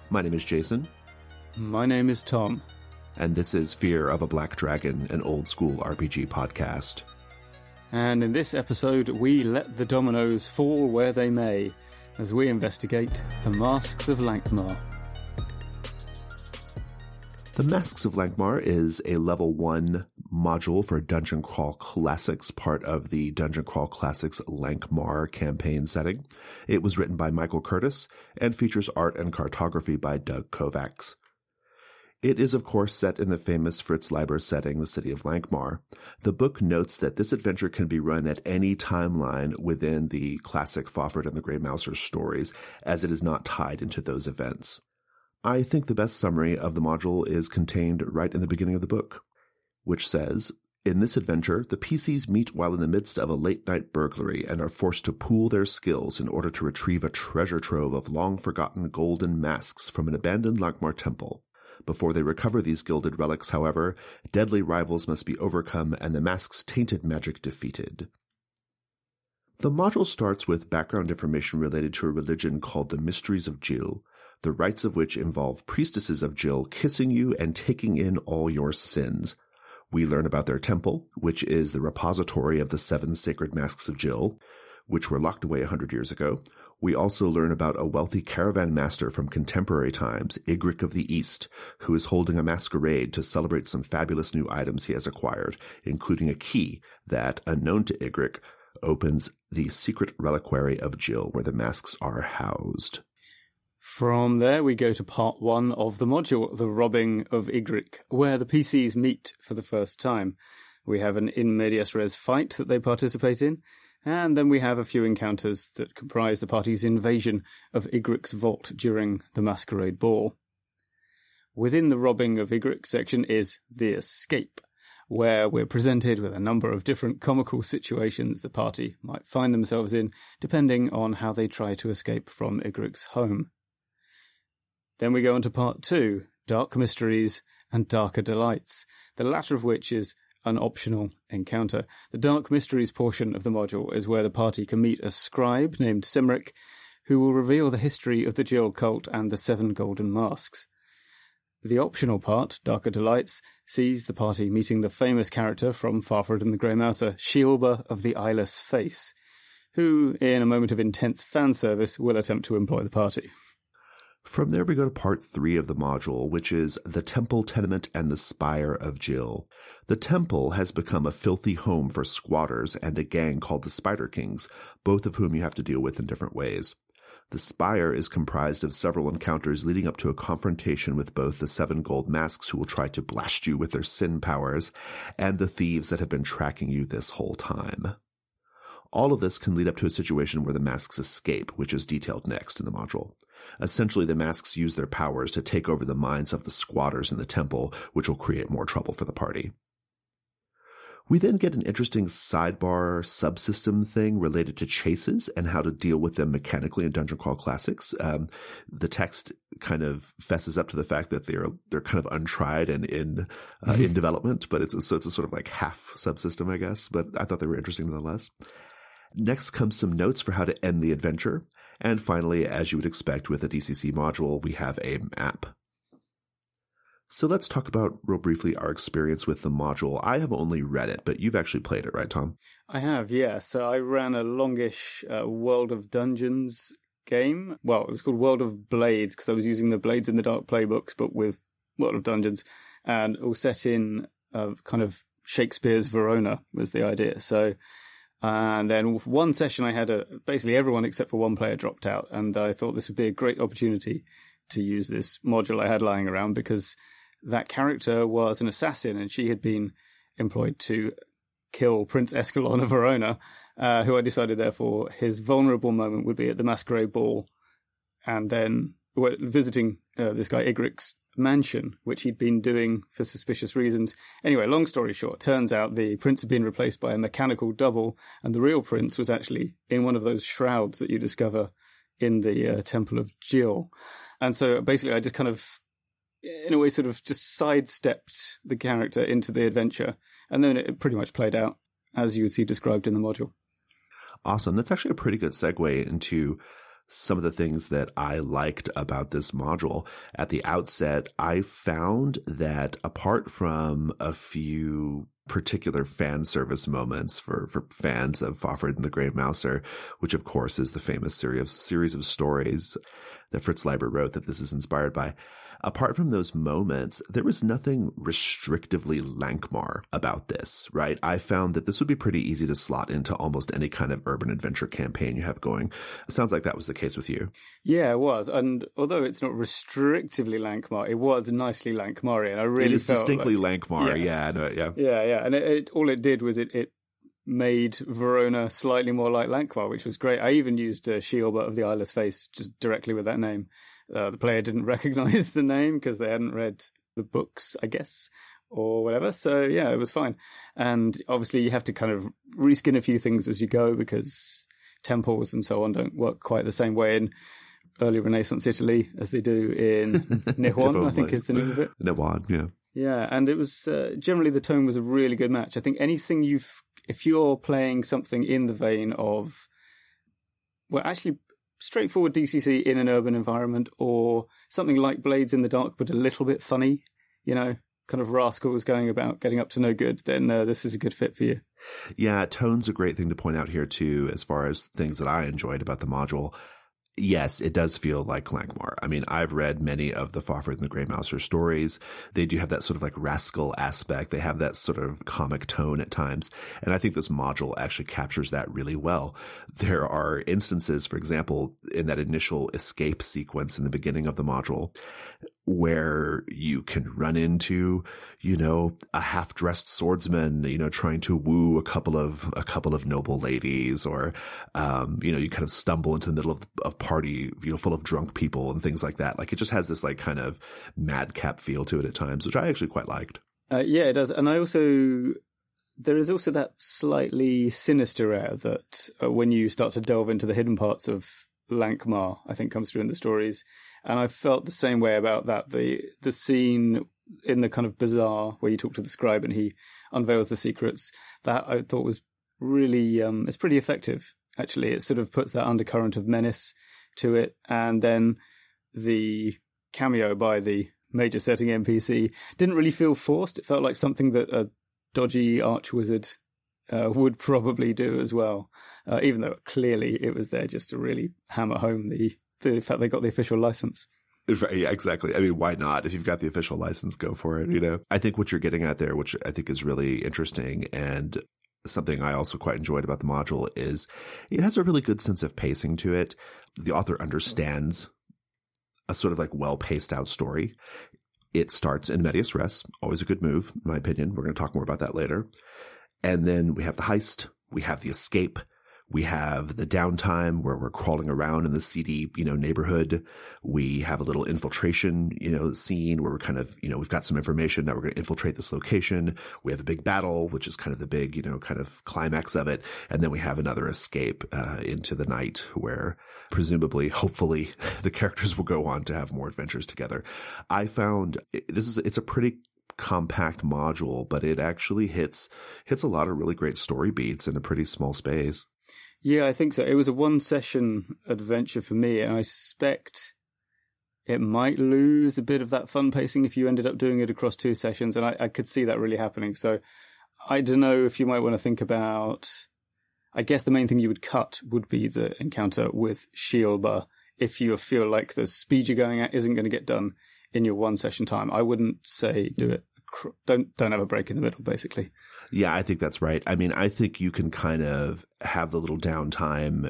My name is Jason. My name is Tom. And this is Fear of a Black Dragon, an old school RPG podcast. And in this episode, we let the dominoes fall where they may, as we investigate the Masks of Lankhmar. The Masks of Lankhmar is a level 1 module for Dungeon Crawl Classics, part of the Dungeon Crawl Classics Lankhmar campaign setting. It was written by Michael Curtis and features art and cartography by Doug Kovacs. It is, of course, set in the famous Fritz Leiber setting, the city of Lankhmar. The book notes that this adventure can be run at any timeline within the classic Fafhrd and the Grey Mouser stories, as it is not tied into those events. I think the best summary of the module is contained right in the beginning of the book, which says, in this adventure, the PCs meet while in the midst of a late-night burglary and are forced to pool their skills in order to retrieve a treasure trove of long-forgotten golden masks from an abandoned Lankhmar temple. Before they recover these gilded relics, however, deadly rivals must be overcome and the masks' tainted magic defeated. The module starts with background information related to a religion called the Mysteries of Jill, the rites of which involve priestesses of Jill kissing you and taking in all your sins. We learn about their temple, which is the repository of the 7 sacred masks of Jill, which were locked away 100 years ago. We also learn about a wealthy caravan master from contemporary times, Ygric of the East, who is holding a masquerade to celebrate some fabulous new items he has acquired, including a key that, unknown to Ygric, opens the secret reliquary of Jill, where the masks are housed. From there, we go to part 1 of the module, The Robbing of Ygric, where the PCs meet for the first time. We have an in medias res fight that they participate in, and then we have a few encounters that comprise the party's invasion of Ygric's vault during the Masquerade Ball. Within the Robbing of Ygric section is The Escape, where we're presented with a number of different comical situations the party might find themselves in, depending on how they try to escape from Ygric's home. Then we go on to part 2, Dark Mysteries and Darker Delights, the latter of which is an optional encounter. The Dark Mysteries portion of the module is where the party can meet a scribe named Cymric, who will reveal the history of the Jill cult and the 7 golden masks. The optional part, Darker Delights, sees the party meeting the famous character from Fafhrd and the Grey Mouser, Shealba of the Eyeless Face, who, in a moment of intense fan service, will attempt to employ the party. From there we go to part 3 of the module, which is the Temple Tenement and the Spire of Jill. The temple has become a filthy home for squatters and a gang called the Spider Kings, both of whom you have to deal with in different ways. The spire is comprised of several encounters leading up to a confrontation with both the 7 gold masks who will try to blast you with their sin powers, and the thieves that have been tracking you this whole time. All of this can lead up to a situation where the masks escape, which is detailed next in the module. Essentially, the masks use their powers to take over the minds of the squatters in the temple, which will create more trouble for the party. We then get an interesting sidebar subsystem thing related to chases and how to deal with them mechanically in Dungeon Crawl Classics. The text kind of fesses up to the fact that they're kind of untried and in development, but it's a sort of like half subsystem, I guess. But I thought they were interesting nonetheless. Next comes some notes for how to end the adventure. And finally, as you would expect with a DCC module, we have a map. So let's talk about real briefly our experience with the module. I have only read it, but you've actually played it, right, Tom? I have, yeah. So I ran a longish World of Dungeons game. Well, it was called World of Blades because I was using the Blades in the Dark playbooks, but with World of Dungeons. And all set in kind of Shakespeare's Verona was the idea. So, and then with one session I had basically everyone except for one player dropped out. And I thought this would be a great opportunity to use this module I had lying around because that character was an assassin and she had been employed to kill Prince Escalon of Verona, who I decided, therefore, his vulnerable moment would be at the Masquerade Ball and then visiting this guy Ygric's mansion, which he'd been doing for suspicious reasons. Anyway, long story short, turns out the prince had been replaced by a mechanical double, and the real prince was actually in one of those shrouds that you discover in the Temple of Jill. And so basically I just kind of, in a way, sort of just sidestepped the character into the adventure, and then it pretty much played out as you would see described in the module. Awesome. That's actually a pretty good segue into some of the things that I liked about this module. At the outset, I found that apart from a few particular fan service moments for fans of Fafhrd and the Grey Mouser, which of course is the famous series of stories that Fritz Leiber wrote that this is inspired by. Apart from those moments, there was nothing restrictively Lankhmar about this, right? I found that this would be pretty easy to slot into almost any kind of urban adventure campaign you have going. It sounds like that was the case with you. Yeah, it was. And although it's not restrictively Lankhmar, it was nicely Lankhmarian. I really It is felt distinctly Lankhmar. Yeah, I know it, yeah. Yeah. And it all it did was it made Verona slightly more like Lankhmar, which was great. I even used Shielba of the Eyeless Face just directly with that name. The player didn't recognize the name because they hadn't read the books, I guess, or whatever. So, yeah, it was fine. And obviously you have to kind of reskin a few things as you go because temples and so on don't work quite the same way in early Renaissance Italy as they do in Nihon, I think is the name of it. Nihon, yeah. Yeah, and it was generally the tone was a really good match. I think anything if you're playing something in the vein of, well, actually straightforward DCC in an urban environment or something like Blades in the Dark but a little bit funny, kind of rascals going about getting up to no good, then this is a good fit for you. Yeah, tone's a great thing to point out here too as far as things that I enjoyed about the module. Yes, it does feel like Lankhmar. I mean, I've read many of the Fafhrd and the Grey Mouser stories. They do have that sort of like rascal aspect. They have that sort of comic tone at times. And I think this module actually captures that really well. There are instances, for example, in that initial escape sequence in the beginning of the module where you can run into, a half-dressed swordsman, trying to woo a couple of noble ladies, or, you kind of stumble into the middle of party, full of drunk people and things like that. Like it just has this like kind of madcap feel to it at times, which I actually quite liked. Yeah, it does. And there is also that slightly sinister air that when you start to delve into the hidden parts of Lankhmar, I think comes through in the stories. And I felt the same way about that. The scene in the kind of bazaar where you talk to the scribe and he unveils the secrets, that I thought was really, it's pretty effective, actually. It sort of puts that undercurrent of menace to it. And then the cameo by the major setting NPC didn't really feel forced. It felt like something that a dodgy archwizard would probably do as well, even though clearly it was there just to really hammer home the fact they got the official license. Yeah, exactly. I mean, why not? If you've got the official license, go for it, I think what you're getting at there, which I think is really interesting and something I also quite enjoyed about the module, is it has a really good sense of pacing to it. The author understands a sort of like well-paced out story. It starts in medias res, always a good move, in my opinion. We're going to talk more about that later. And then we have the heist, we have the escape, we have the downtime where we're crawling around in the seedy, neighborhood. We have a little infiltration, scene where we're kind of, we've got some information that we're going to infiltrate this location. We have a big battle, which is kind of the big, kind of climax of it. And then we have another escape, into the night where presumably, hopefully the characters will go on to have more adventures together. I found it's a pretty compact module, but it actually hits a lot of really great story beats in a pretty small space. Yeah, I think so. It was a one-session adventure for me, and I suspect it might lose a bit of that fun pacing if you ended up doing it across 2 sessions, and I could see that really happening. So I don't know if you might want to think about... I guess the main thing you would cut would be the encounter with Shielba if you feel like the speed you're going at isn't going to get done in your 1 session time. I wouldn't say do it. Don't have a break in the middle, basically. Yeah, I think that's right. I mean, I think you can kind of have the little downtime,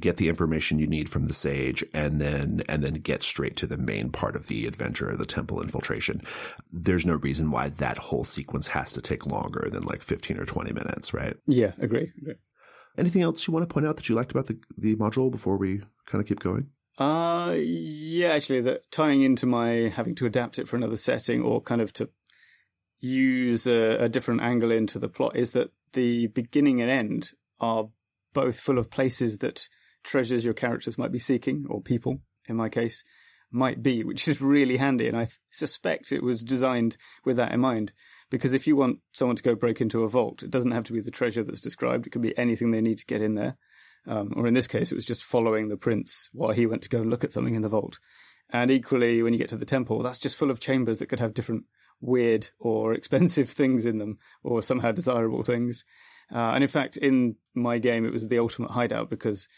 get the information you need from the sage and then get straight to the main part of the adventure, the temple infiltration. There's no reason why that whole sequence has to take longer than like 15 or 20 minutes, right? Yeah, agree. Anything else you want to point out that you liked about the module before we kind of keep going? Yeah, actually, that tying into my having to adapt it for another setting or kind of to use a different angle into the plot is that the beginning and end are both full of places that treasures your characters might be seeking, or people, in my case, might be, which is really handy. And I suspect it was designed with that in mind, because if you want someone to go break into a vault, it doesn't have to be the treasure that's described. It could be anything they need to get in there. Or in this case, it was just following the prince while he went to go and look at something in the vault. And equally, when you get to the temple, that's just full of chambers that could have different weird or expensive things in them, or somehow desirable things. And in fact, in my game, it was the ultimate hideout, because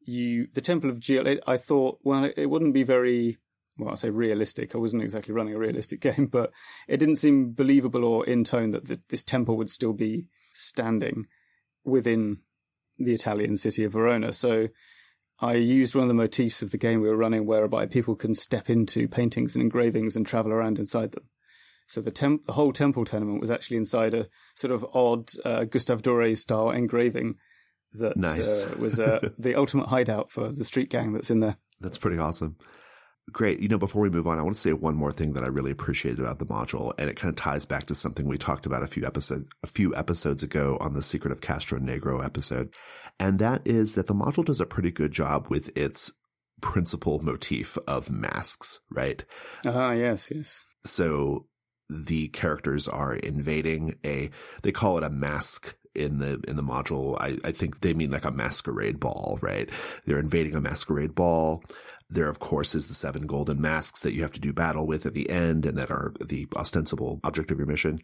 the Temple of Geo, I thought, well, it wouldn't be very, well, I say realistic. I wasn't exactly running a realistic game, but it didn't seem believable or in tone that this temple would still be standing within the Italian city of Verona. So I used one of the motifs of the game we were running, whereby people can step into paintings and engravings and travel around inside them. So the whole temple tenement was actually inside a sort of odd Gustave Doré style engraving that was the ultimate hideout for the street gang that's in there. That's pretty awesome. Great. Before we move on, I want to say one more thing that I really appreciated about the module, and it kind of ties back to something we talked about a few episodes ago on the Secret of Castro Negro episode, and that is that the module does a pretty good job with its principal motif of masks, right? Yes. So the characters are invading they call it a mask in the module. I think they mean like a masquerade ball, right? They're invading a masquerade ball. There, of course, is the 7 golden masks that you have to do battle with at the end and that are the ostensible object of your mission.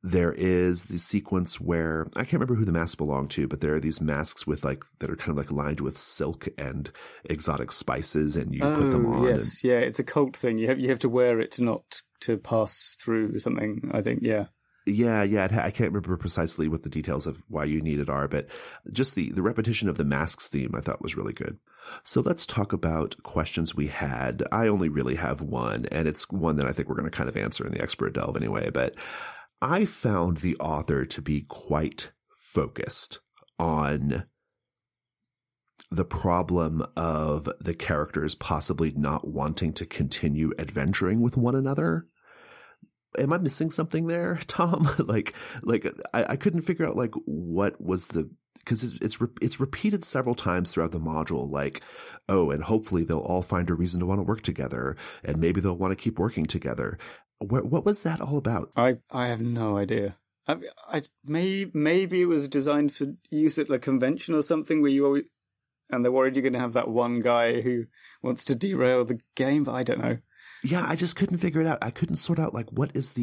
There is the sequence where, I can't remember who the masks belong to, but there are these masks with that are kind of like lined with silk and exotic spices, and you put them on. Yes, yeah, it's a cult thing. You have to wear it to pass through something, I think, yeah. Yeah. I can't remember precisely what the details of why you need it are, but just the repetition of the masks theme I thought was really good. So let's talk about questions we had. I only really have one, and it's one that I think we're going to kind of answer in the Expert Delve anyway, but I found the author to be quite focused on the problem of the characters possibly not wanting to continue adventuring with one another. Am I missing something there, Tom? I couldn't figure out what was because it's repeated several times throughout the module, and hopefully they'll all find a reason to want to work together, and maybe they'll want to keep working together. What was that all about? I have no idea. Maybe it was designed for use at a convention or something where you always, and they're worried you're going to have that one guy who wants to derail the game, but I don't know. Yeah, I just couldn't figure it out. I couldn't sort out what is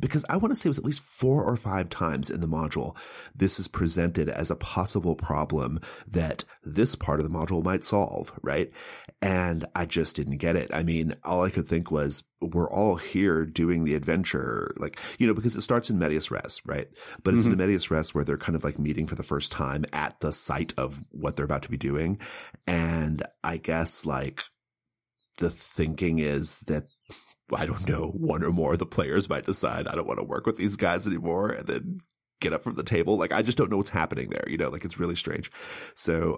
because I want to say it was at least 4 or 5 times in the module this is presented as a possible problem that this part of the module might solve, right? And I just didn't get it. I mean, all I could think was, we're all here doing the adventure, because it starts in medias res, right? But it's in a medias res where they're kind of meeting for the first time at the site of what they're about to be doing. And I guess the thinking is that, I don't know, one or more of the players might decide, I don't want to work with these guys anymore, and then get up from the table. I just don't know what's happening there, it's really strange. So,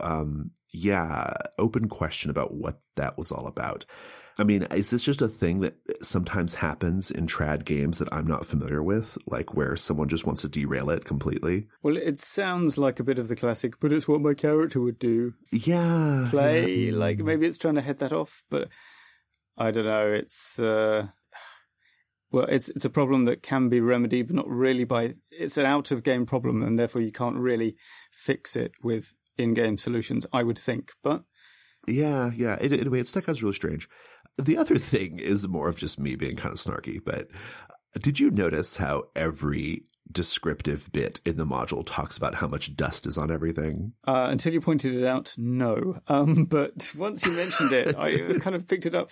open question about what that was all about. I mean, is this just a thing that sometimes happens in trad games that I'm not familiar with, where someone just wants to derail it completely? Well, it sounds like a bit of the classic, but it's what my character would do. Yeah. Play, yeah. Maybe it's trying to head that off, but I don't know. It's it's a problem that can be remedied, but not really it's an out-of-game problem, and therefore you can't really fix it with in-game solutions, I would think. But yeah. In a way, it stuck out as really strange. The other thing is more of just me being kind of snarky, but did you notice how every descriptive bit in the module talks about how much dust is on everything? Until you pointed it out, no. But once you mentioned it, I kind of picked it up.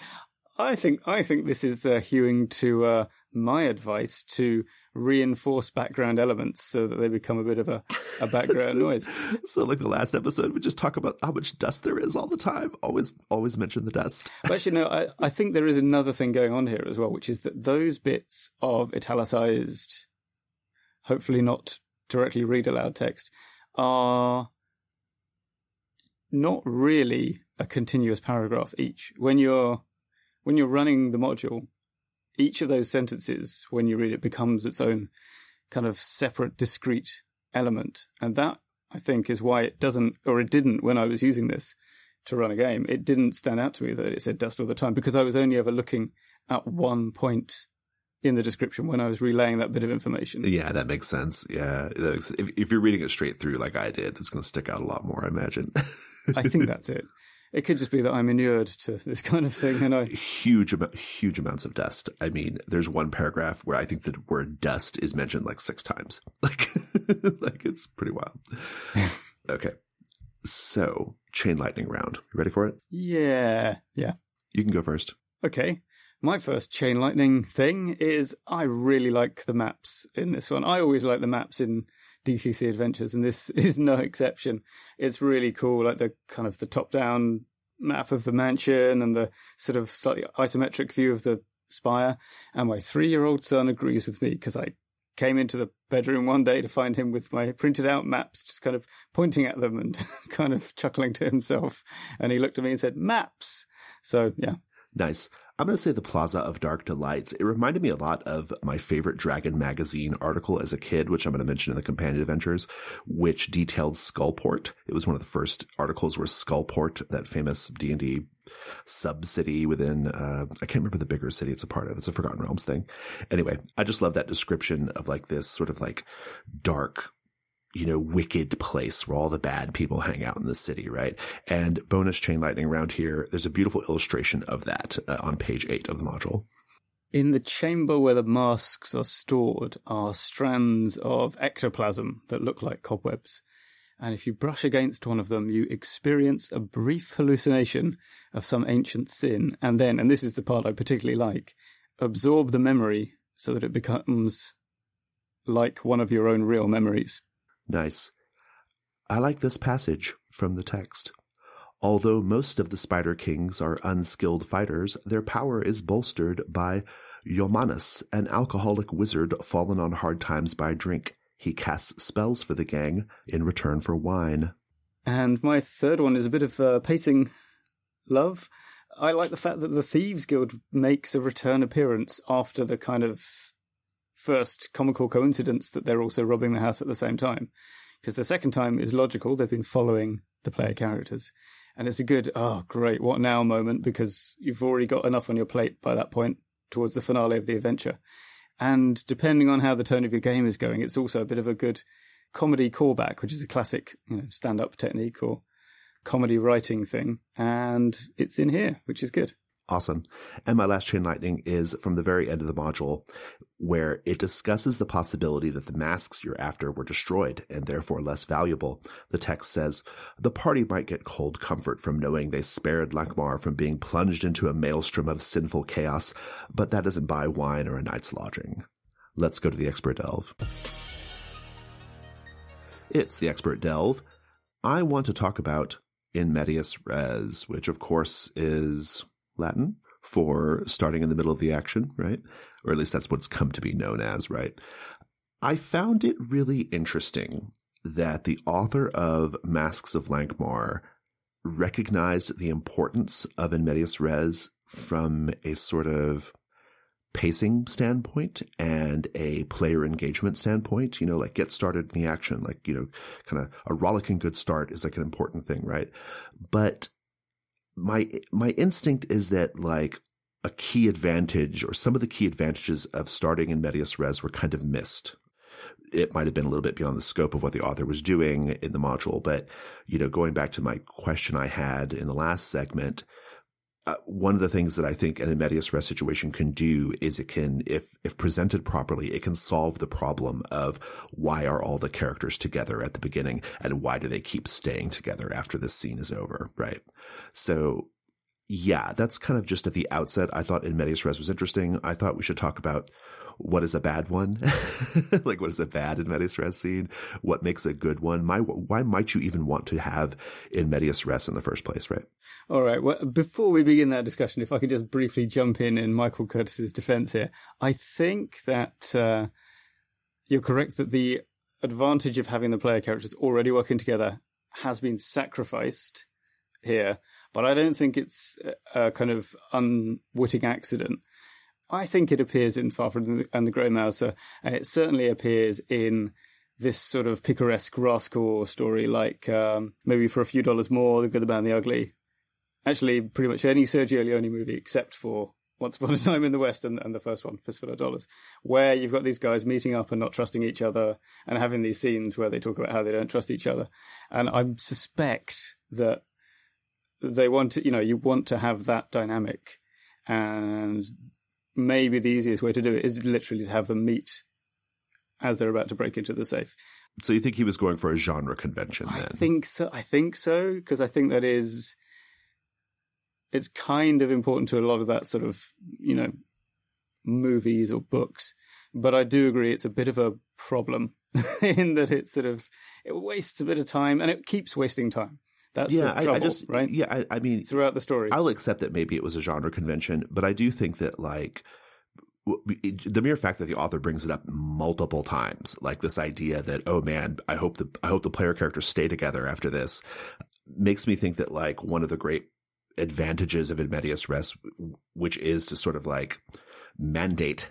I think this is hewing to my advice to reinforce background elements so that they become a bit of a background noise. So the last episode would just talk about how much dust there is all the time. Always mention the dust. But actually, no, I think there is another thing going on here as well, which is that those bits of italicized, hopefully not directly read aloud text, are not really a continuous paragraph each. When you're running the module, each of those sentences, when you read it, becomes its own kind of separate, discrete element. And that, I think, is why it didn't, when I was using this to run a game, it didn't stand out to me that it said dust all the time, because I was only ever looking at one point in the description when I was relaying that bit of information. Yeah, that makes sense. Yeah. If you're reading it straight through like I did, it's going to stick out a lot more, I imagine. I think that's it. It could just be that I'm inured to this kind of thing. And huge amounts of dust. I mean, there's one paragraph where I think the word dust is mentioned like 6 times. Like it's pretty wild. Okay. So, chain lightning round. You ready for it? Yeah. You can go first. Okay. My first chain lightning thing is I really like the maps in this one. I always like the maps in DCC Adventures, and this is no exception. It's really cool, like the kind of the top-down map of the mansion and the sort of slightly isometric view of the spire. And my 3-year-old son agrees with me because I came into the bedroom one day to find him with my printed out maps, just kind of pointing at them and kind of chuckling to himself. And he looked at me and said, "Maps." So, yeah. Nice. I'm going to say the Plaza of Dark Delights. It reminded me a lot of my favorite Dragon magazine article as a kid, which I'm going to mention in the Companion Adventures, which detailed Skullport. It was one of the first articles where Skullport, that famous D&D sub-city within, I can't remember the bigger city it's a part of. It's a Forgotten Realms thing. Anyway, I just love that description of like this sort of like dark, wicked place where all the bad people hang out in the city, right? And bonus chain lightning around here, there's a beautiful illustration of that on page 8 of the module. In the chamber where the masks are stored are strands of ectoplasm that look like cobwebs. And if you brush against one of them, you experience a brief hallucination of some ancient sin. And then, and this is the part I particularly like, absorb the memory so that it becomes like one of your own real memories. Nice. I like this passage from the text. Although most of the Spider Kings are unskilled fighters, their power is bolstered by Yomanus, an alcoholic wizard fallen on hard times by drink. He casts spells for the gang in return for wine. And my third one is a bit of pacing love. I like the fact that the Thieves Guild makes a return appearance after the kind of first comical coincidence that they're also robbing the house at the same time. Because the second time is logical. They've been following the player characters. And it's a good, oh, great, what now moment, because you've already got enough on your plate by that point towards the finale of the adventure. And depending on how the tone of your game is going, it's also a bit of a good comedy callback, which is a classic, stand-up technique or comedy writing thing. And it's in here, which is good. Awesome. And my last chain lightning is from the very end of the module, where it discusses the possibility that the masks you're after were destroyed and therefore less valuable. The text says, the party might get cold comfort from knowing they spared Lankhmar from being plunged into a maelstrom of sinful chaos, but that doesn't buy wine or a night's lodging. Let's go to the Expert Delve. It's the Expert Delve. I want to talk about In Medias Res, which of course is Latin for starting in the middle of the action, right? Or at least that's what it's come to be known as, right? I found it really interesting that the author of Masks of Lankhmar recognized the importance of In Medias Res from a sort of pacing standpoint and a player engagement standpoint, like get started in the action, like, kind of a rollicking good start is like an important thing, right? But my instinct is that like a key advantage or some of the key advantages of starting in Medias Res were kind of missed. It might have been a little bit beyond the scope of what the author was doing in the module, but, going back to my question I had in the last segment, one of the things that I think an In Medias Res situation can do is it can, if presented properly, it can solve the problem of why are all the characters together at the beginning and why do they keep staying together after this scene is over, right? So, yeah, that's kind of just at the outset. I thought In Medias Res was interesting. I thought we should talk about what is a bad one? Like, what is a bad In Medias Res scene? What makes a good one? Why might you even want to have In Medias Res in the first place, right? All right. Well, before we begin that discussion, if I could just briefly jump in Michael Curtis's defense here, I think that you're correct that the advantage of having the player characters already working together has been sacrificed here, but I don't think it's a kind of unwitting accident. I think it appears in Farford and the Grey Mouser, and it certainly appears in this sort of picaresque rascal story, like maybe For a Few Dollars More, The Good, the Bad, and the Ugly. Actually, pretty much any Sergio Leone movie except for Once Upon a Time in the West and the first one, Fistful of Dollars, where you've got these guys meeting up and not trusting each other and having these scenes where they talk about how they don't trust each other. And I suspect that they want to, you want to have that dynamic. And maybe the easiest way to do it is literally to have them meet as they're about to break into the safe. So you think he was going for a genre convention then? I think so, because I think that is... It's kind of important to a lot of that sort of, movies or books. But I do agree it's a bit of a problem in that it wastes a bit of time and it keeps wasting time. That's the trouble, right? Yeah, I mean... Throughout the story. I'll accept that maybe it was a genre convention, but I do think that, the mere fact that the author brings it up multiple times, like this idea that, oh man, I hope the player characters stay together after this, makes me think that, one of the great advantages of In Medias Res, which is to sort of mandate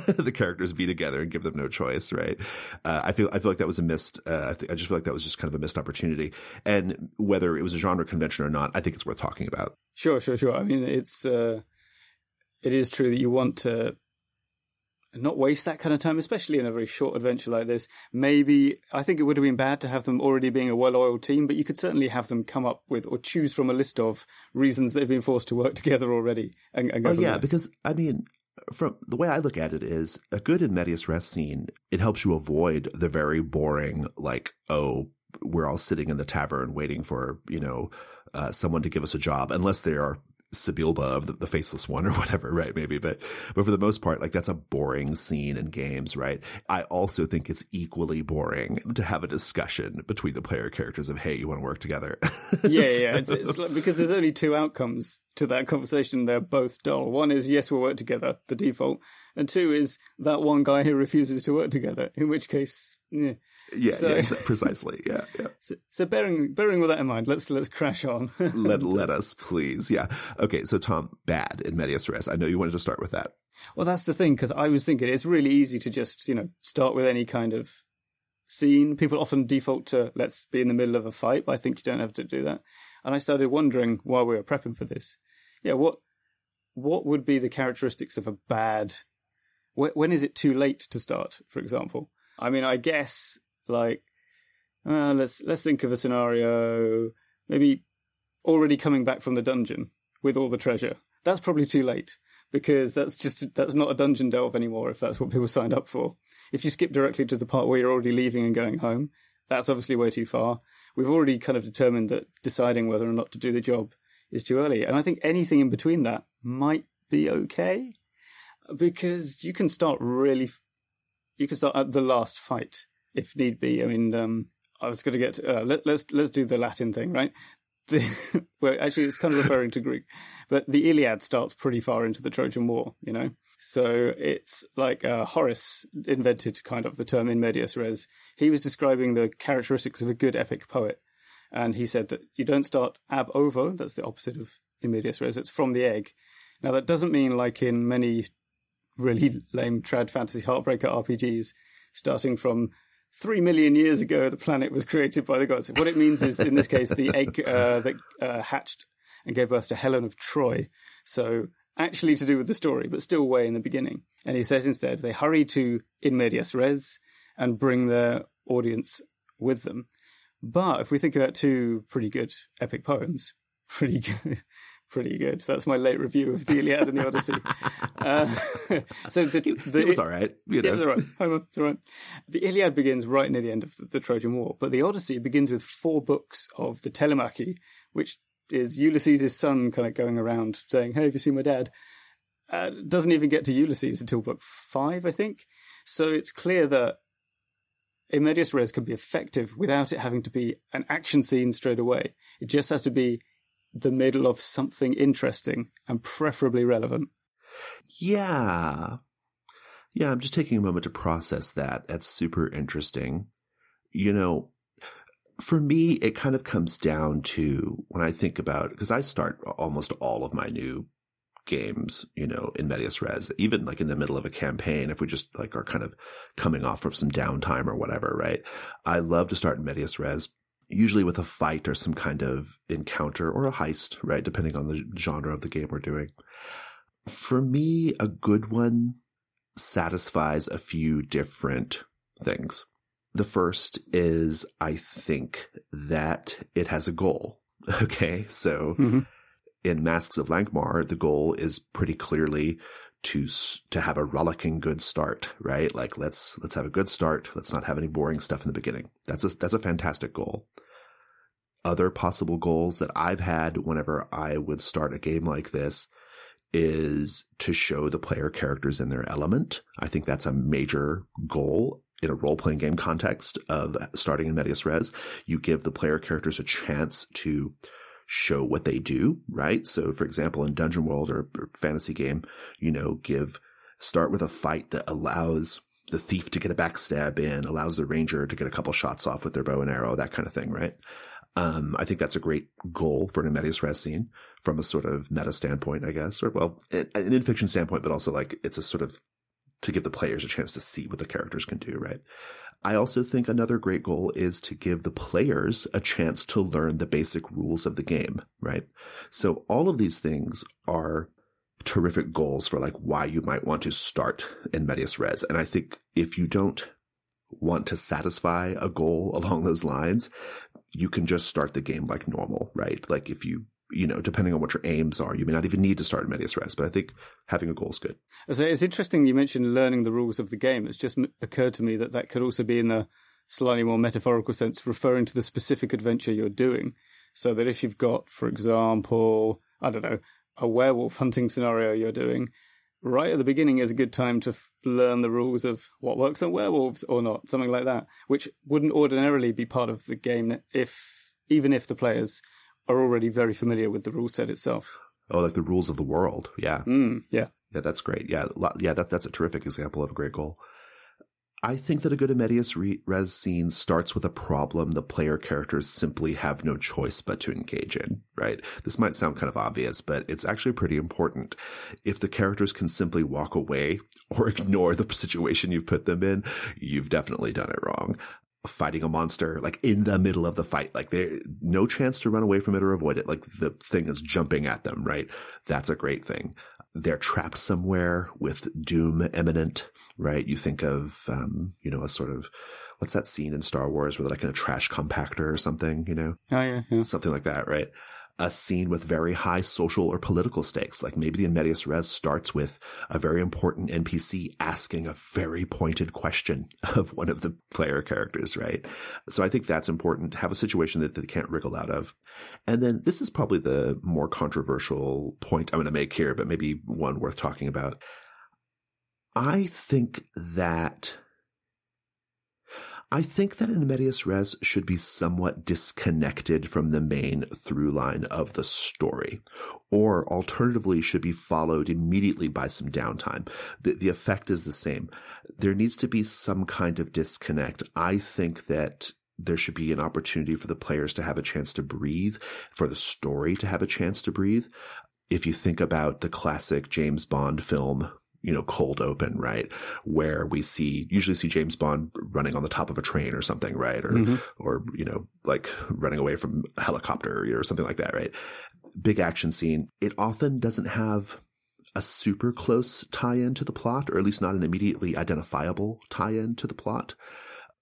the characters be together and give them no choice, right? I feel like that was a missed. I just feel like that was just kind of a missed opportunity. And whether it was a genre convention or not, I think it's worth talking about. Sure. I mean, it is true that you want to not waste that kind of time, especially in a very short adventure like this. Maybe, I think it would have been bad to have them already being a well-oiled team, but you could certainly have them come up with or choose from a list of reasons they've been forced to work together already. And go from there. Because, I mean, from the way I look at it is a good In Medias Res scene, it helps you avoid the very boring, we're all sitting in the tavern waiting for, someone to give us a job, unless they are Sibilba of the Faceless One or whatever, right? Maybe, but for the most part, that's a boring scene in games, right? I also think it's equally boring to have a discussion between the player characters of, hey, you want to work together? Yeah. It's because there's only two outcomes to that conversation. They're both dull. One is, yes, we'll work together, the default. And two is that one guy who refuses to work together, in which case, yeah. Yeah, precisely. Yeah. So bearing with that in mind, let's crash on. let us, please. Yeah. Okay. So Tom, bad In Medias Res. I know you wanted to start with that. Well, that's the thing, because I was thinking it's really easy to just, start with any kind of scene. People often default to let's be in the middle of a fight, but I think you don't have to do that. And I started wondering while we were prepping for this, what would be the characteristics of a bad? When is it too late to start, for example? I mean, I guess. Let's think of a scenario, maybe already coming back from the dungeon with all the treasure. That's probably too late, because that's not a dungeon delve anymore if that's what people signed up for. If you skip directly to the part where you're already leaving and going home, that's obviously way too far. We've already kind of determined that deciding whether or not to do the job is too early. And I think anything in between that might be okay, because you can start at the last fight if need be. I mean, I was going to get let's do the Latin thing, right? Well, actually, it's kind of referring to Greek, but the Iliad starts pretty far into the Trojan War, So it's Horace invented kind of the term in medias res. He was describing the characteristics of a good epic poet, and he said that you don't start ab ovo. That's the opposite of in medias res. It's from the egg. Now that doesn't mean like in many really lame trad fantasy heartbreaker RPGs, starting from 3 million years ago, the planet was created by the gods. What it means is, in this case, the egg that hatched and gave birth to Helen of Troy. So actually to do with the story, but still way in the beginning. And he says instead, they hurry to in medias res and bring their audience with them. But if we think about two pretty good epic poems, pretty good. That's my late review of the Iliad and the Odyssey. It was all right. It was all right. It's all right. The Iliad begins right near the end of the Trojan War, but the Odyssey begins with 4 books of the Telemachy, which is Ulysses' son kind of going around saying, hey, have you seen my dad? Doesn't even get to Ulysses until book 5, I think. So it's clear that in medias res can be effective without it having to be an action scene straight away. It just has to be the middle of something interesting and preferably relevant. Yeah, I'm just taking a moment to process that. That's super interesting. For me, it kind of comes down to when I think about, because I start almost all of my new games, in medias res, even like in the middle of a campaign, if we just like are kind of coming off from some downtime or whatever, right? I love to start in medias res, usually with a fight or some kind of encounter or a heist, right? Depending on the genre of the game we're doing. For me, a good one satisfies a few different things. The first is, I think, that it has a goal. Okay, so in Masks of Lankhmar, the goal is pretty clearly to have a rollicking good start, right? Like, let's have a good start. Let's not have any boring stuff in the beginning. That's a fantastic goal. Other possible goals that I've had whenever I would start a game like this is to show the player characters in their element. I think that's a major goal in a role-playing game context of starting in Medias Res. You give the player characters a chance to show what they do, right? So, for example, in Dungeon World or fantasy game, start with a fight that allows the thief to get a backstab in, allows the ranger to get a couple shots off with their bow and arrow, that kind of thing, right? I think that's a great goal for an Medias Res scene from a sort of meta standpoint, I guess, or well, an in-fiction standpoint, but also like it's a sort of to give the players a chance to see what the characters can do, right? I also think another great goal is to give the players a chance to learn the basic rules of the game, right? So all of these things are terrific goals for like why you might want to start in Medias Res. And I think if you don't want to satisfy a goal along those lines, you can just start the game like normal, right? Like if you depending on what your aims are, you may not even need to start in Medias Res, but I think having a goal is good. So it's interesting you mentioned learning the rules of the game. It's just occurred to me that could also be in the slightly more metaphorical sense, referring to the specific adventure you're doing. So that if you've got, for example, I don't know, a werewolf hunting scenario you're doing, right at the beginning is a good time to learn the rules of what works on werewolves or not, something like that, which wouldn't ordinarily be part of the game even if the players are already very familiar with the rule set itself. Oh, like the rules of the world. Yeah. Yeah. Yeah, that's great. Yeah, that's a terrific example of a great goal. I think that a good Medias Res scene starts with a problem the player characters simply have no choice but to engage in, right? This might sound kind of obvious, but it's actually pretty important. If the characters can simply walk away or ignore the situation you've put them in, you've definitely done it wrong. Fighting a monster, like in the middle of the fight, like there's no chance to run away from it or avoid it. Like the thing is jumping at them, right? That's a great thing. They're trapped somewhere with doom imminent, right? You think of, a sort of, what's that scene in Star Wars where they're like in a trash compactor or something, Oh, yeah. Something like that, right? A scene with very high social or political stakes. Like maybe the Medias Res starts with a very important NPC asking a very pointed question of one of the player characters, right? So I think that's important to have a situation that they can't wriggle out of. And then this is probably the more controversial point I'm going to make here, but maybe one worth talking about. I think that in Medias Res should be somewhat disconnected from the main through line of the story, or alternatively should be followed immediately by some downtime. The effect is the same. There needs to be some kind of disconnect. I think that there should be an opportunity for the players to have a chance to breathe, for the story to have a chance to breathe. If you think about the classic James Bond film, Cold Open, right? Where we usually see James Bond running on the top of a train or something, right? Or, like running away from a helicopter or something like that, right? Big action scene. It often doesn't have a super close tie-in to the plot, or at least not an immediately identifiable tie-in to the plot,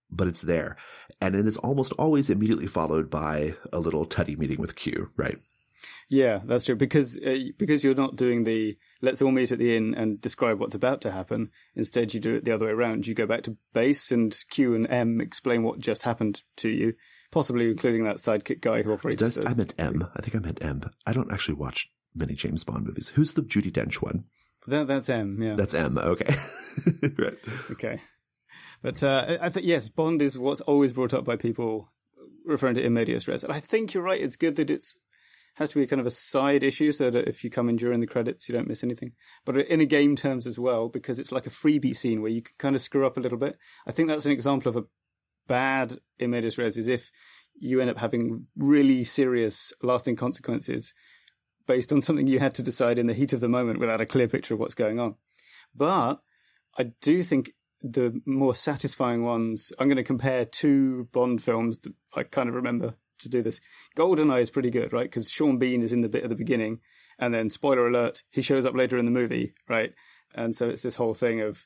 but it's there. And then it's almost always immediately followed by a little tutty meeting with Q, right? Yeah, that's true. Because you're not doing the let's all meet at the inn and describe what's about to happen. Instead, you do it the other way around. You go back to base and Q and M explain what just happened to you, possibly including that sidekick guy who operates. I meant M. I think I meant M. I don't actually watch many James Bond movies. Who's the Judi Dench one? That's M, yeah. That's M, okay. Right. Okay. But I think, yes, Bond is what's always brought up by people referring to in medias res. And I think you're right. It's good that has to be kind of a side issue so that if you come in during the credits, you don't miss anything. But in a game terms as well, because it's like a freebie scene where you can kind of screw up a little bit. I think that's an example of a bad in medias res, is if you end up having really serious lasting consequences based on something you had to decide in the heat of the moment without a clear picture of what's going on. But I do think the more satisfying ones, I'm going to compare two Bond films that I kind of remember to do this. GoldenEye is pretty good, right? Because Sean Bean is in the bit at the beginning And then, spoiler alert, he shows up later in the movie, right? And so it's this whole thing of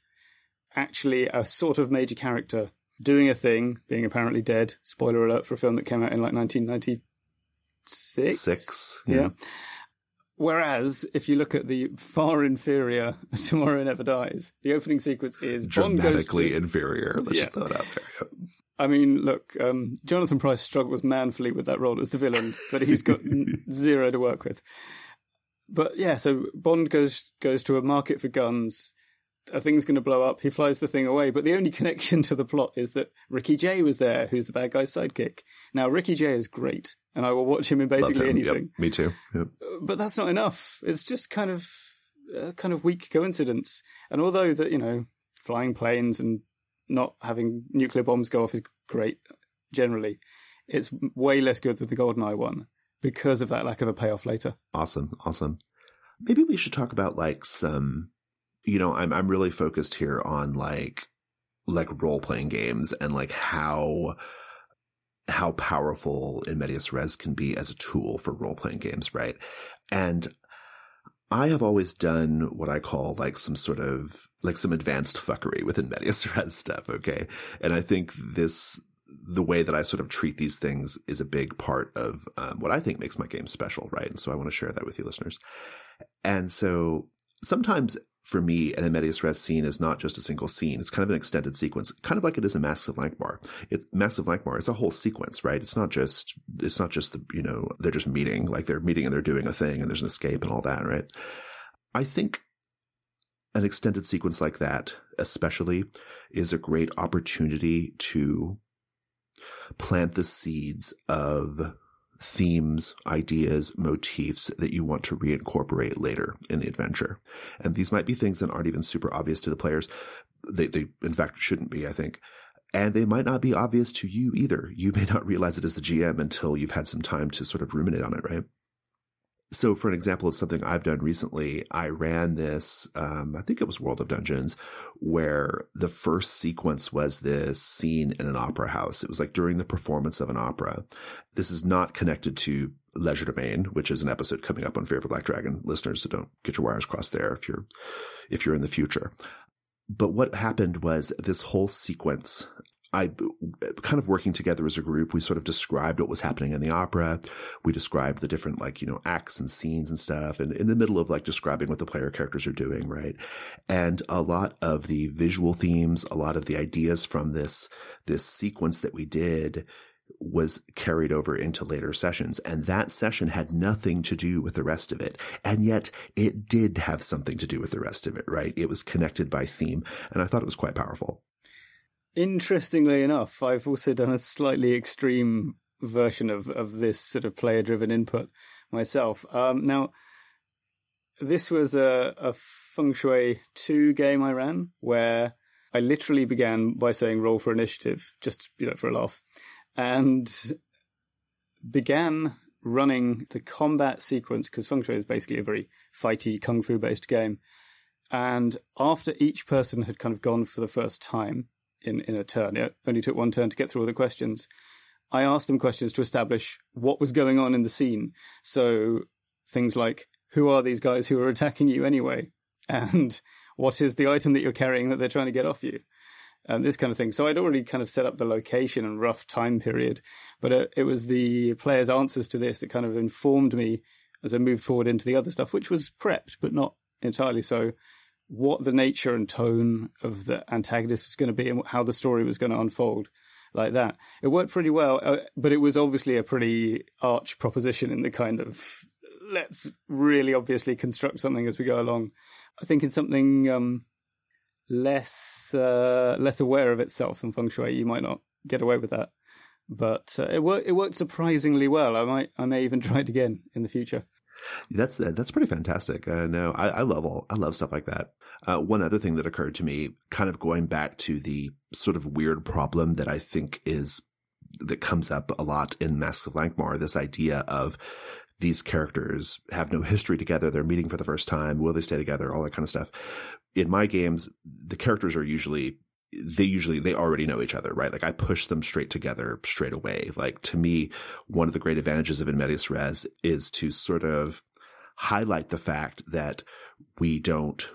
actually a sort of major character doing a thing, being apparently dead. Spoiler alert for a film that came out in like 1996. Yeah. Whereas, if you look at the far inferior Tomorrow Never Dies, the opening sequence is dramatically inferior. Let's just throw it out there. Yep. I mean, look, Jonathan Pryce struggles manfully with that role as the villain, but he's got zero to work with. But yeah, so Bond goes to a market for guns. A thing's going to blow up. He flies the thing away. But the only connection to the plot is that Ricky Jay was there, who's the bad guy's sidekick. Now, Ricky Jay is great, and I will watch him in basically anything. Yep, me too. Yep. But that's not enough. It's just kind of weak coincidence. And although that, flying planes and not having nuclear bombs go off is great, generally, it's way less good than the GoldenEye one because of that lack of a payoff later. Awesome. Maybe we should talk about like some... I'm really focused here on like role-playing games and like how powerful in medias res can be as a tool for role-playing games, right? And I have always done what I call like some sort of like some advanced fuckery within medias res stuff, okay? And I think the way that I sort of treat these things is a big part of what I think makes my game special, right? And so I want to share that with you listeners. And so sometimes for me, an medias res scene is not just a single scene. It's kind of an extended sequence, kind of like it is in Masks of Lankhmar. Masks of Lankhmar, it's a whole sequence, right? It's not just the, they're just meeting, like they're meeting and they're doing a thing and there's an escape and all that, right? I think an extended sequence like that, especially, is a great opportunity to plant the seeds of themes, ideas, motifs that you want to reincorporate later in the adventure. And these might be things that aren't even super obvious to the players. They in fact shouldn't be, I think. And they might not be obvious to you either. You may not realize it as the GM until you've had some time to sort of ruminate on it, right? So for an example of something I've done recently, I ran this, I think it was World of Dungeons, where the first sequence was this scene in an opera house. It was like during the performance of an opera. This is not connected to Leisure Domain, which is an episode coming up on Fear of a Black Dragon, listeners, so don't get your wires crossed there if you're in the future. But what happened was this whole sequence, I kind of working together as a group, we sort of described what was happening in the opera. We described the different acts and scenes and stuff. And in the middle of describing what the player characters are doing, right? And a lot of the visual themes, a lot of the ideas from this sequence that we did was carried over into later sessions. And that session had nothing to do with the rest of it. And yet it did have something to do with the rest of it, right? It was connected by theme. And I thought it was quite powerful. Interestingly enough, I've also done a slightly extreme version of this sort of player-driven input myself. Now, this was a Feng Shui 2 game I ran, where I literally began by saying roll for initiative, just for a laugh, and began running the combat sequence, because Feng Shui is basically a very fighty, kung fu-based game. And after each person had kind of gone for the first time, in a turn. It only took one turn to get through all the questions. I asked them questions to establish what was going on in the scene. So things like, who are these guys who are attacking you anyway? And what is the item that you're carrying that they're trying to get off you? And this kind of thing. So I'd already kind of set up the location and rough time period, but it was the players' answers to this that kind of informed me as I moved forward into the other stuff, which was prepped, but not entirely so, what the nature and tone of the antagonist was going to be and how the story was going to unfold like that. It worked pretty well, but it was obviously a pretty arch proposition in the kind of, let's really obviously construct something as we go along. I think in something less aware of itself than Feng Shui, you might not get away with that. But it worked surprisingly well. I may even try it again in the future. That's pretty fantastic. No, I love stuff like that. One other thing that occurred to me, kind of going back to the sort of weird problem that I think that comes up a lot in Masks of Lankhmar, this idea of these characters have no history together. They're meeting for the first time. Will they stay together? All that kind of stuff. In my games, the characters are they already know each other, right? Like I push them straight together straight away. Like to me, one of the great advantages of in medias res is to sort of highlight the fact that we don't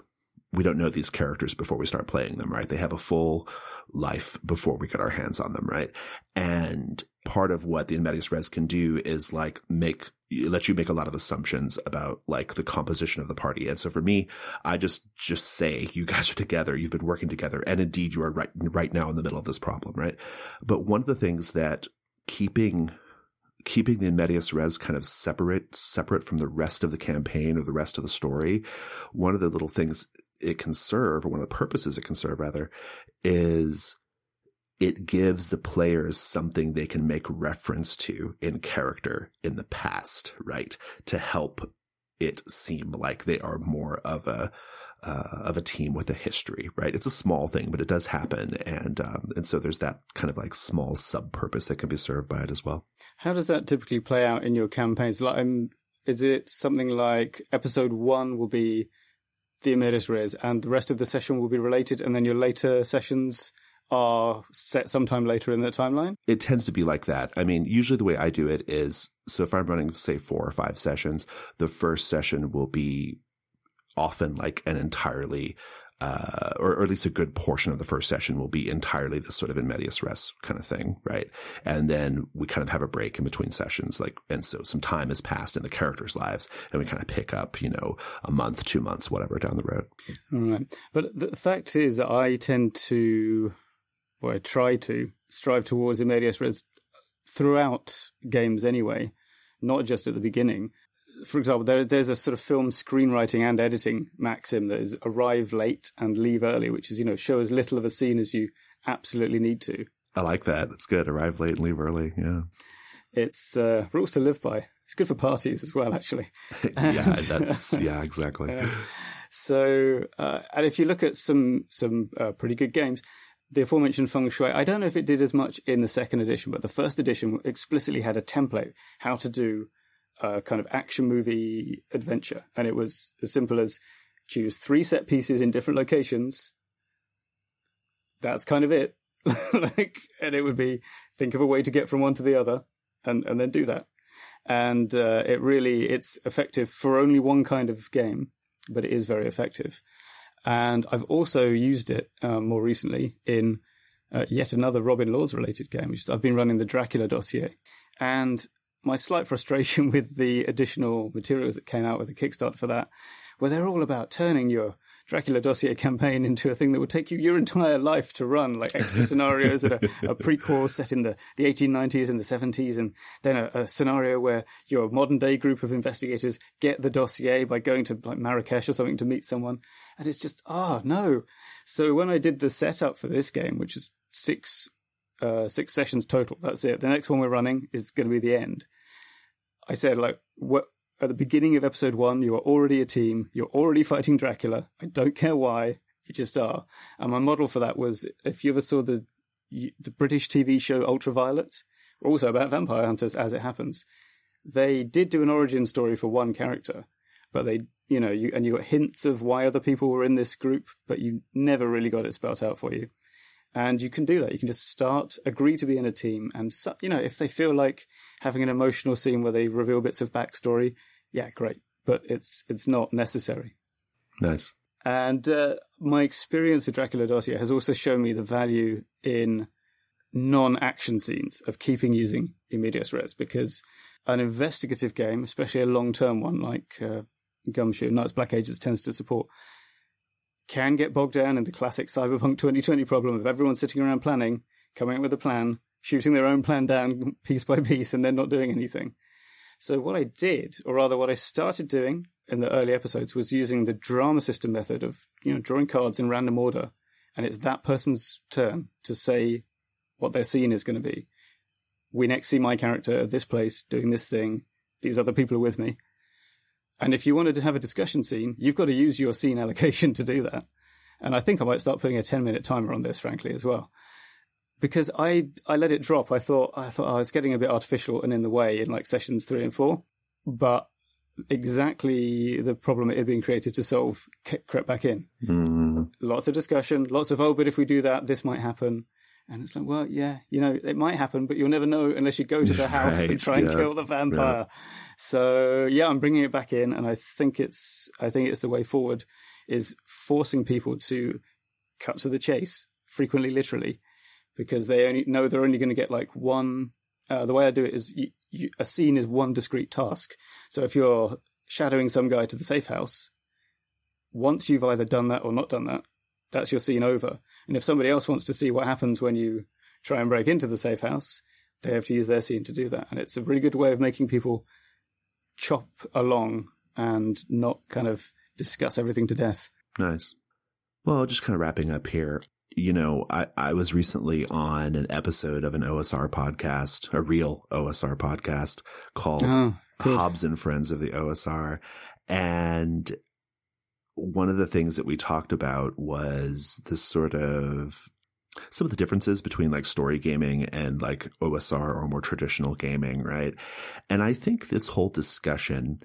know these characters before we start playing them, right? They have a full life before we get our hands on them, right? And part of what the in medias res can do is like let you make a lot of assumptions about like the composition of the party. And so for me, I just say, you guys are together, you've been working together, and indeed you are right now in the middle of this problem, right? But one of the things that keeping the in medias res kind of separate from the rest of the campaign or the rest of the story, one of the little things it can serve, or one of the purposes it can serve rather, is it gives the players something they can make reference to in character in the past, right? To help it seem like they are more of a team with a history, right? It's a small thing, but it does happen. And so there's that kind of like small sub-purpose that can be served by it as well. How does that typically play out in your campaigns? Like, is it something like episode 1 will be the medias res and the rest of the session will be related, and then your later sessions are set sometime later in the timeline? It tends to be like that. I mean, usually the way I do it is, so if I'm running, say, 4 or 5 sessions, the first session will be often like an entirely, or at least a good portion of the first session will be entirely this sort of in medias res kind of thing, right? And then we kind of have a break in between sessions, like, and so some time has passed in the characters' lives, and we kind of pick up, a month, 2 months, whatever, down the road. All right. But the fact is that I tend to, or I try to strive towards in medias res throughout games anyway, not just at the beginning. For example, there's a sort of film screenwriting and editing maxim that is arrive late and leave early, which is, show as little of a scene as you absolutely need to. I like that. It's good. Arrive late and leave early. Yeah. It's rules to live by. It's good for parties as well, actually. Yeah, exactly. So, and if you look at some pretty good games, the aforementioned Feng Shui, I don't know if it did as much in the second edition, but the first edition explicitly had a template, how to do a kind of action movie adventure. And it was as simple as choose 3 set pieces in different locations. That's kind of it. And it would be, think of a way to get from one to the other and then do that. And it's effective for only one kind of game, but it is very effective. And I've also used it more recently in yet another Robin Lords related game, which is, I've been running the Dracula dossier. And my slight frustration with the additional materials that came out with the Kickstarter for that, where they're all about turning your Dracula dossier campaign into a thing that would take you your entire life to run, like extra scenarios that are a prequel set in the 1890s and the 70s, and then a scenario where your modern day group of investigators get the dossier by going to like Marrakesh or something to meet someone. And it's just, no. So when I did the setup for this game, which is 6 sessions total, that's it. The next one we're running is going to be the end. I said, like, at the beginning of episode 1, you are already a team. You're already fighting Dracula. I don't care why. You just are. And my model for that was, if you ever saw the British TV show Ultraviolet, also about vampire hunters, as it happens, they did do an origin story for one character, but they, you got hints of why other people were in this group, but you never really got it spelled out for you. And you can do that. You can just agree to be in a team. And, if they feel like having an emotional scene where they reveal bits of backstory, yeah, great. But it's not necessary. Nice. And my experience with Dracula Dossier has also shown me the value in non-action scenes of keeping using in medias res, because an investigative game, especially a long-term one like Gumshoe, Knights Black Agents tends to support, can get bogged down in the classic Cyberpunk 2020 problem of everyone sitting around planning, coming up with a plan, shooting their own plan down piece by piece, and then not doing anything. So what I did, or rather what I started doing in the early episodes, was using the drama system method of, drawing cards in random order, and it's that person's turn to say what their scene is going to be. We next see my character at this place doing this thing. These other people are with me. And if you wanted to have a discussion scene, you've got to use your scene allocation to do that. And I think I might start putting a 10-minute timer on this, frankly, as well. Because I let it drop. I thought it's getting a bit artificial and in the way in like sessions 3 and 4. But exactly the problem it had been created to solve crept back in. Mm. Lots of discussion, lots of, but if we do that, this might happen. And it's like, well, yeah, it might happen, but you'll never know unless you go to the house and try and kill the vampire. Right. So yeah, I'm bringing it back in, and I think it's the way forward, is forcing people to cut to the chase, frequently literally, because they only know they're only going to get like one. The way I do it is a scene is one discrete task. So if you're shadowing some guy to the safe house, once you've either done that or not done that, that's your scene over. And if somebody else wants to see what happens when you try and break into the safe house, they have to use their scene to do that. And it's a really good way of making people chop along and not kind of discuss everything to death. Nice. Well, just kind of wrapping up here. I was recently on an episode of an OSR podcast, a real OSR podcast called Hobbs and Friends of the OSR. And one of the things that we talked about was this sort of some of the differences between like story gaming and like OSR or more traditional gaming, right? And I think this whole discussion,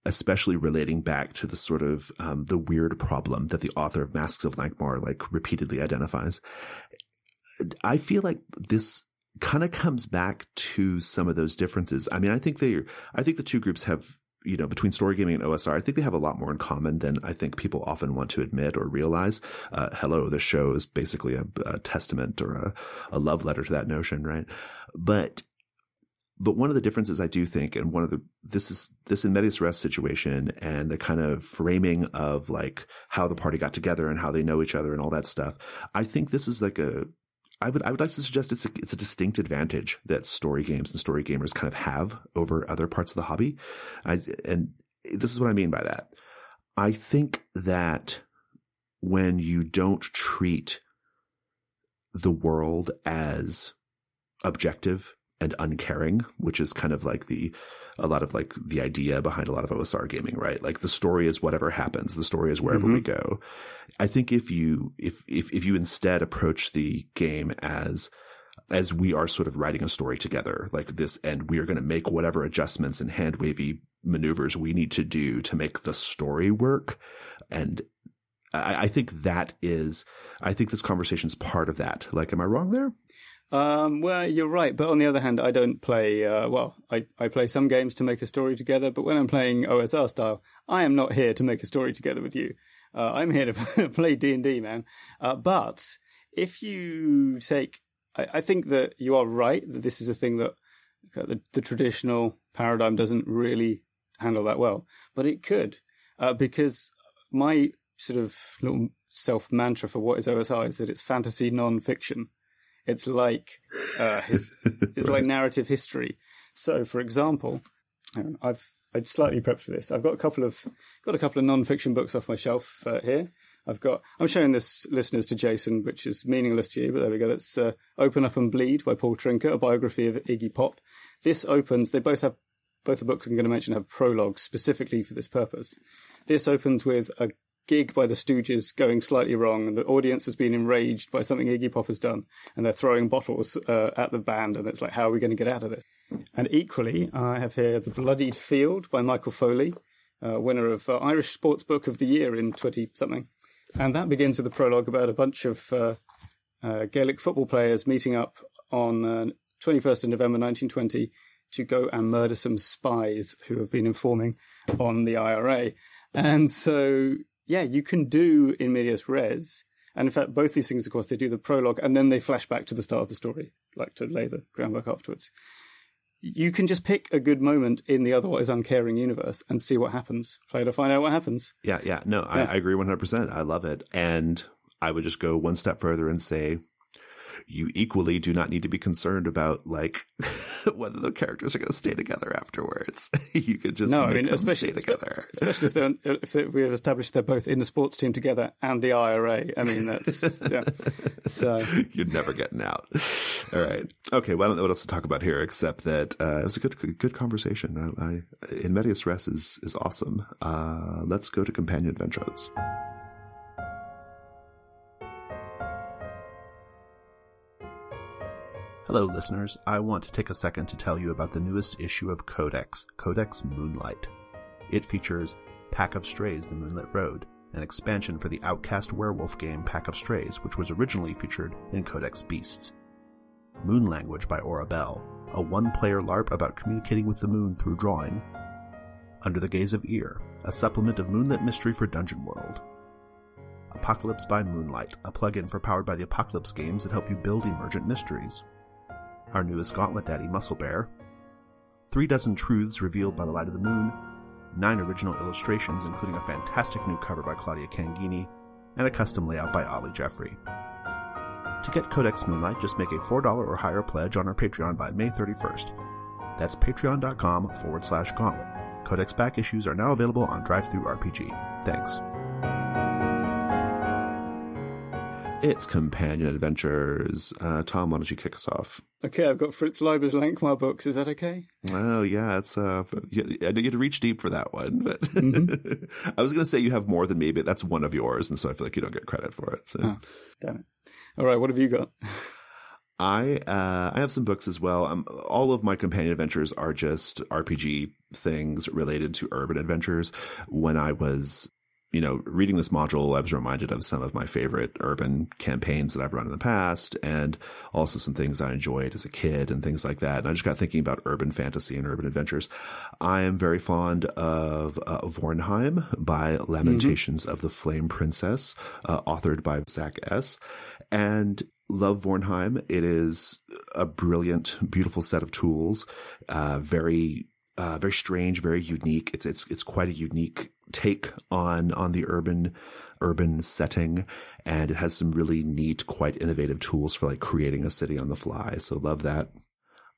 especially relating back to the sort of the weird problem that the author of Masks of Lankhmar like repeatedly identifies, I feel like this kind of comes back to some of those differences. I mean, I think the two groups have, between story gaming and OSR, I think they have a lot more in common than I think people often want to admit or realize. The show is basically a testament or a love letter to that notion, right? But one of the differences I do think, and this in Medias Res situation and the kind of framing of like how the party got together and how they know each other and all that stuff, I think this is like I would like to suggest it's a distinct advantage that story games and story gamers kind of have over other parts of the hobby. And this is what I mean by that. I think that when you don't treat the world as objective and uncaring, which is kind of like a lot of like the idea behind a lot of OSR gaming, right? Like the story is whatever happens. The story is wherever we go. I think if you instead approach the game as we are sort of writing a story together like this, and we are going to make whatever adjustments and hand wavy maneuvers we need to do to make the story work. And I think this conversation is part of that. Like, am I wrong there? Well, you're right, but on the other hand, I don't play, I play some games to make a story together, but when I'm playing OSR style, I am not here to make a story together with you. I'm here to play D&D, man. But if you take, I think that you are right, that this is a thing that the traditional paradigm doesn't really handle that well, but it could, because my sort of little self-mantra for what is OSR is that it's fantasy non-fiction. It's like it's like narrative history. So, for example, I'd slightly prepped for this. I've got a couple of non-fiction books off my shelf here. I'm showing this, listeners, to Jason, which is meaningless to you, but there we go. That's Open Up and Bleed by Paul Trinker, a biography of Iggy Pop. This opens. Both the books I'm going to mention have prologues specifically for this purpose. This opens with a gig by the Stooges going slightly wrong, and the audience has been enraged by something Iggy Pop has done, and they're throwing bottles at the band, and it's like, how are we going to get out of this? And equally, I have here The Bloodied Field by Michael Foley, winner of Irish Sports Book of the Year in 20-something. And that begins with a prologue about a bunch of Gaelic football players meeting up on 21st of November 1920 to go and murder some spies who have been informing on the IRA. And so, yeah, you can do in medias res. And in fact, both these things, of course, they do the prologue and then they flash back to the start of the story, like to lay the groundwork afterwards. You can just pick a good moment in the otherwise uncaring universe and see what happens. Play to find out what happens. Yeah. No, yeah. I agree 100%. I love it. And I would just go one step further and say, you equally do not need to be concerned about like whether the characters are going to stay together afterwards. You could just stay together. Especially if we have established they're both in the sports team together and the IRA. I mean, that's yeah. So you're never getting out. All right. Okay. Well, I don't know what else to talk about here except that it was a good conversation. In Medias Res is awesome. Let's go to Companion Adventures. Hello, listeners. I want to take a second to tell you about the newest issue of Codex Moonlight. It features Pack of Strays, The Moonlit Road, an expansion for the Outcast werewolf game Pack of Strays, which was originally featured in Codex Beasts. Moon Language by Aura Bell, a one-player LARP about communicating with the moon through drawing. Under the Gaze of Ear, a supplement of Moonlit Mystery for Dungeon World. Apocalypse by Moonlight, a plugin for Powered by the Apocalypse games that help you build emergent mysteries. Our newest Gauntlet Daddy, Muscle Bear. 36 Truths Revealed by the Light of the Moon. 9 original illustrations, including a fantastic new cover by Claudia Cangini, and a custom layout by Ollie Jeffrey. To get Codex Moonlight, just make a $4 or higher pledge on our Patreon by May 31st. That's patreon.com/gauntlet. Codex back issues are now available on DriveThruRPG. Thanks. It's Companion Adventures. Tom, why don't you kick us off? Okay, I've got Fritz Leiber's Lankhmar books. Is that okay? Oh, yeah. It's I need to reach deep for that one. But I was going to say you have more than me, but that's one of yours, and so I feel like you don't get credit for it. So. Oh, damn it. All right, what have you got? I have some books as well. All of my companion adventures are just RPG things related to urban adventures. When I was, reading this module, I was reminded of some of my favorite urban campaigns that I've run in the past, and also some things I enjoyed as a kid and things like that. And I just got thinking about urban fantasy and urban adventures. I am very fond of Vornheim by Lamentations of the Flame Princess, authored by Zach S. And love Vornheim. It is a brilliant, beautiful set of tools. Very strange, very unique. It's quite a unique take on the urban setting, and it has some really neat, quite innovative tools for like creating a city on the fly. So love that.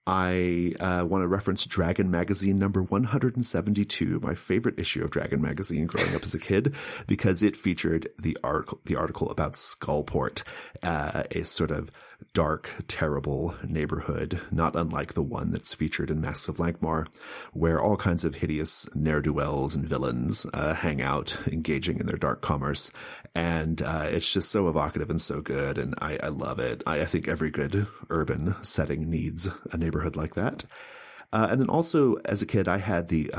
I want to reference Dragon Magazine number 172, my favorite issue of Dragon Magazine growing up as a kid, because it featured the article about Skullport, a sort of dark, terrible neighborhood, not unlike the one that's featured in Masks of Lankhmar, where all kinds of hideous ne'er-do-wells and villains hang out, engaging in their dark commerce. And it's just so evocative and so good, and I love it. I think every good urban setting needs a neighborhood like that. And then also, as a kid, I had the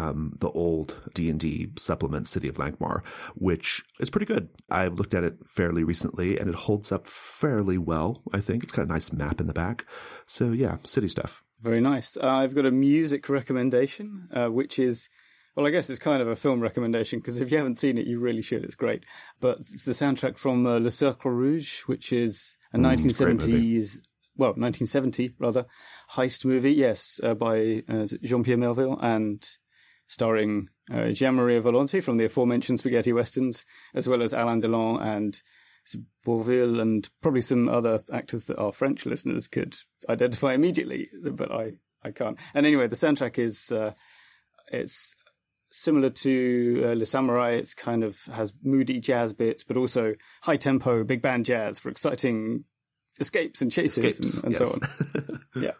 old D&D supplement, City of Lankhmar, which is pretty good. I've looked at it fairly recently, and it holds up fairly well, I think. It's got a nice map in the back. So yeah, city stuff. Very nice. I've got a music recommendation, which is, well, I guess it's kind of a film recommendation, because if you haven't seen it, you really should. It's great. But it's the soundtrack from Le Cercle Rouge, which is a 1970 heist movie, yes, by Jean-Pierre Melville, and starring Jean-Marie Volonté from the aforementioned spaghetti westerns, as well as Alain Delon and Bourville, and probably some other actors that our French listeners could identify immediately, but I can't. And anyway, the soundtrack is it's similar to Le Samurai. It's kind of has moody jazz bits, but also high tempo, big band jazz for exciting escapes and chases and yes. So on. Yeah.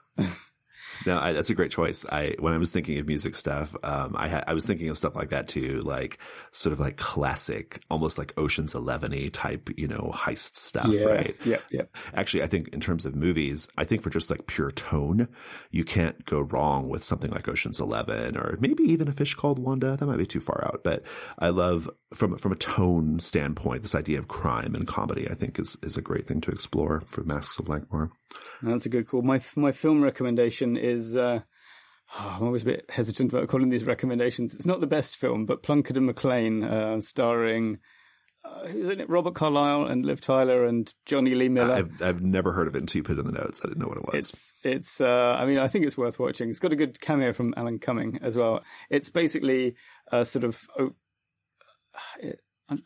No, that's a great choice. When I was thinking of music stuff, I was thinking of stuff like that too, like sort of like classic, almost like Ocean's 11-y type, heist stuff, right? Yeah. Actually, I think in terms of movies, I think for just like pure tone, you can't go wrong with something like Ocean's 11, or maybe even A Fish Called Wanda. That might be too far out, but I love from a tone standpoint, this idea of crime and comedy, I think is a great thing to explore for Masks of Lankhmar. That's a good call. My film recommendation is, I'm always a bit hesitant about calling these recommendations. It's not the best film, but Plunkett and McLean, starring, who's in it? Robert Carlyle and Liv Tyler and Johnny Lee Miller. I've never heard of it until you put it in the notes. I didn't know what it was. It's I think it's worth watching. It's got a good cameo from Alan Cumming as well. It's basically a sort of,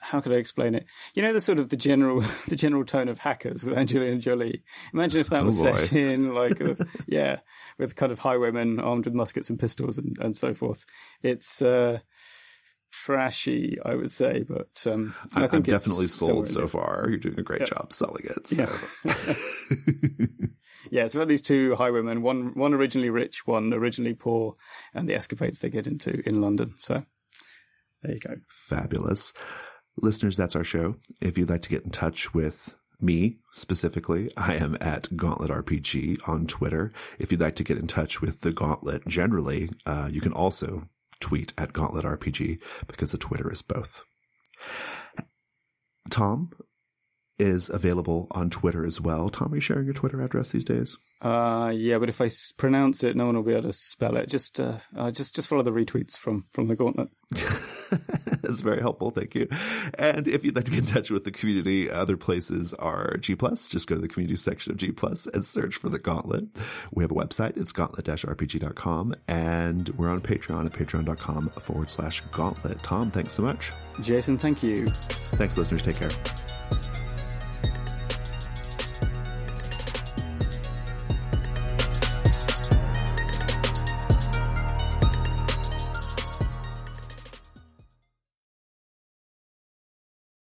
how could I explain it? The sort of the general tone of Hackers with Angelina Jolie. Imagine if that was set in with kind of highwaymen armed with muskets and pistols and so forth. It's trashy, I would say, but I think I'm definitely sold so far. You're doing a great job selling it. So. Yeah. Yeah, it's about these two highwaymen, one originally rich, one originally poor, and the escapades they get into in London. So there you go. Fabulous. Listeners, that's our show. If you'd like to get in touch with me specifically, I am at Gauntlet RPG on Twitter. If you'd like to get in touch with the Gauntlet generally, you can also tweet at Gauntlet RPG, because the Twitter is both. Tom is available on Twitter as well. Tom, are you sharing your Twitter address these days? Yeah, but if I pronounce it, no one will be able to spell it. Just follow the retweets from the Gauntlet. That's very helpful. Thank you. And if you'd like to get in touch with the community, other places are G+. Just go to the community section of G+, and search for the Gauntlet. We have a website. It's gauntlet-rpg.com. And we're on Patreon at patreon.com/gauntlet. Tom, thanks so much. Jason, thank you. Thanks, listeners. Take care.